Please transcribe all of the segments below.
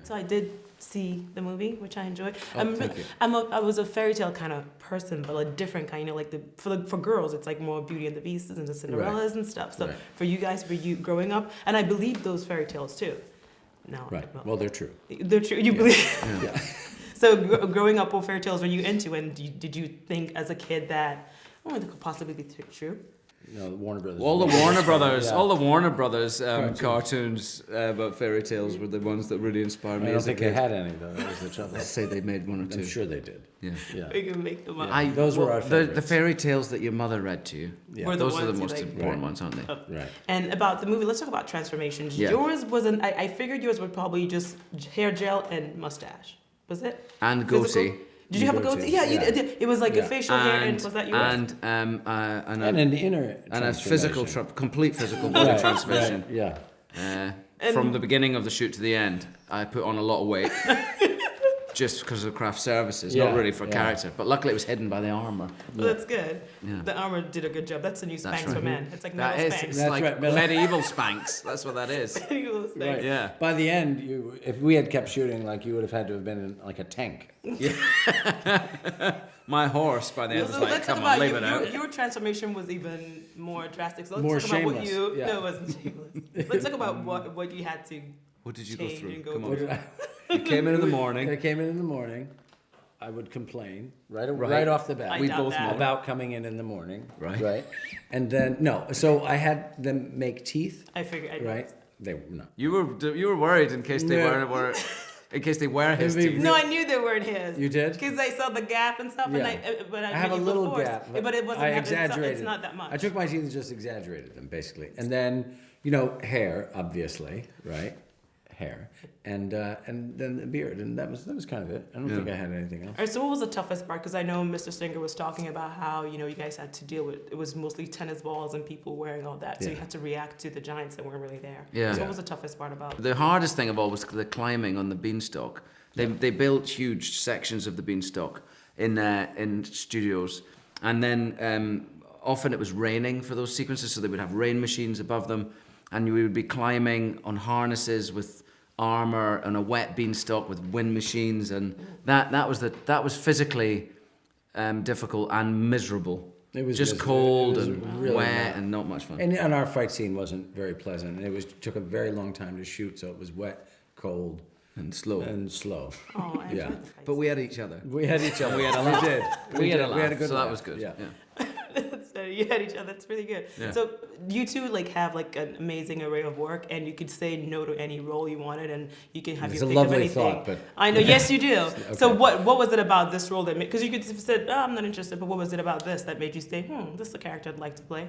So I did see the movie, which I enjoyed. Thank you. I was a fairy tale kind of person, but a different kind. You know, like for girls, it's like more Beauty and the Beast and the Cinderellas and stuff. So for you guys, were you growing up? And I believe those fairy tales too. No. Right. Well, they're true. They're true. You believe? Yeah. So growing up, what fairy tales were you into? And did you think as a kid that, oh, it could possibly be true? No, the Warner Brothers. All the Warner Brothers, Yeah. all the Warner Brothers cartoons about fairy tales were the ones that really inspired me. I don't as a think they kid. had any though. That was the trouble. Let's say they made one or two. I'm sure they did. Yeah. Yeah. We can make them up. Those were our the favorites. fairy tales that your mother read to you. Yeah. Were the Those are the ones you most like. important ones, aren't they? Right. And about the movie, let's talk about transformations. Yeah. Yours wasn't. I figured yours would probably just hair gel and mustache. Was it? And Physical? goatee. Did you have a goatee? Yeah, you did. It was like a facial hair, and was that yours? And And an inner and a physical, transformation. complete physical body Right, transformation. right, yeah. From the beginning of the shoot to the end, I put on a lot of weight. Just because of craft services, not Yeah, really for yeah. character. But luckily it was hidden by the armour. Well, that's good. Yeah. The armor did a good job. That's the new That's Spanx right. for men. It's like That metal is, Spanx. it's That's like right, medieval Spanx. That's what that is. Medieval Spanx. Right. Yeah. By the end, if we had kept shooting, like you would have had to have been in like a tank. My horse by the end was So like, let's talk come on, about leave it out. your transformation was even more drastic. So let's More talk about what shameless, you. yeah. No, it wasn't shameless. Let's talk about what you had to. What did you go change through? and go Come through. on. You came in the I morning. came in the morning. I would complain right Right. off the bat. I doubt that. About coming in the morning. Right. Right. And then no, so I had them make teeth. I figured. Right. They were no. You were worried in case they Yeah. were in case they were his It'd be teeth. No, I knew they weren't his. You did? Because I saw the gap and stuff, Yeah. but I have a knew little before, gap, but it wasn't. I that- it's not- exaggerated. It's not that much. I took my teeth and just exaggerated them, basically. And then, hair, obviously, right? Hair, and then the beard, and that was kind of it. I don't think I had anything else. All right, so what was the toughest part? Because I know Mr. Singer was talking about how you guys had to deal with it was mostly tennis balls and people wearing all that, so you Yeah. had to react to the giants that weren't really there. Yeah. So Yeah. what was the toughest part about it? The hardest thing of all was the climbing on the beanstalk. They built huge sections of the beanstalk in studios, and then often it was raining for those sequences, so they would have rain machines above them, and we would be climbing on harnesses with armor and a wet beanstalk with wind machines, and that was physically difficult and miserable. It was just miserable. cold It was and really wet not. and not much fun. And our fight scene wasn't very pleasant. It took a very long time to shoot, so it was wet, cold, And slow. and slow. Oh, I Yeah. enjoyed the fight But we had each other. We had each other. We had a laugh. We did. We had a did. laugh. We had a good so laugh. that was good. Yeah. So you had each other. That's really good. Yeah. So you two have an amazing array of work, and you could say no to any role you wanted, and you can have It's your a pick of lovely anything. thought, but- I know. Yes, you do. So Okay. what was it about this role that made? Because you could have said, "Oh, I'm not interested," but what was it about this that made you say, this is a character I'd like to play"?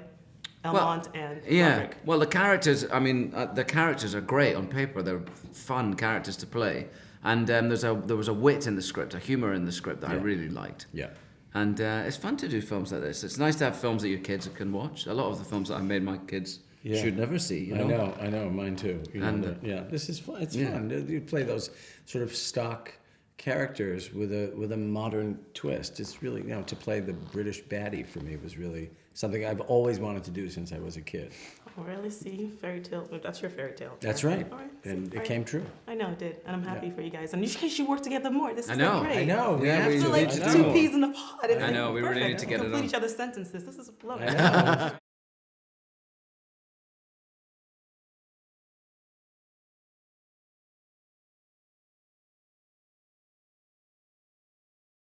Elmont and Yeah, Roderick. well, the characters. I mean, the characters are great on paper. They're fun characters to play, and there was a wit in the script, a humor in the script that I really liked. Yeah. And it's fun to do films like this. It's nice to have films that your kids can watch. A lot of the films that I made, my kids Yeah. should never see. You know? I know, mine too. And, This is fun. It's yeah. fun. You play those sort of stock characters with a modern twist. It's really to play the British baddie for me was really something I've always wanted to do since I was a kid. Oh, really? See, fairy tale. That's your fairy tale. That's right, All right. See, and all it right. came true. I know it did, and I'm happy Yeah. for you guys. And you guys should work together more. This is I know. great. I know. Yeah, have we I to. feel need like to do two more. peas in a pod. It's I know, we really perfect. need to get it complete on. each other's sentences. This is lovely. I know.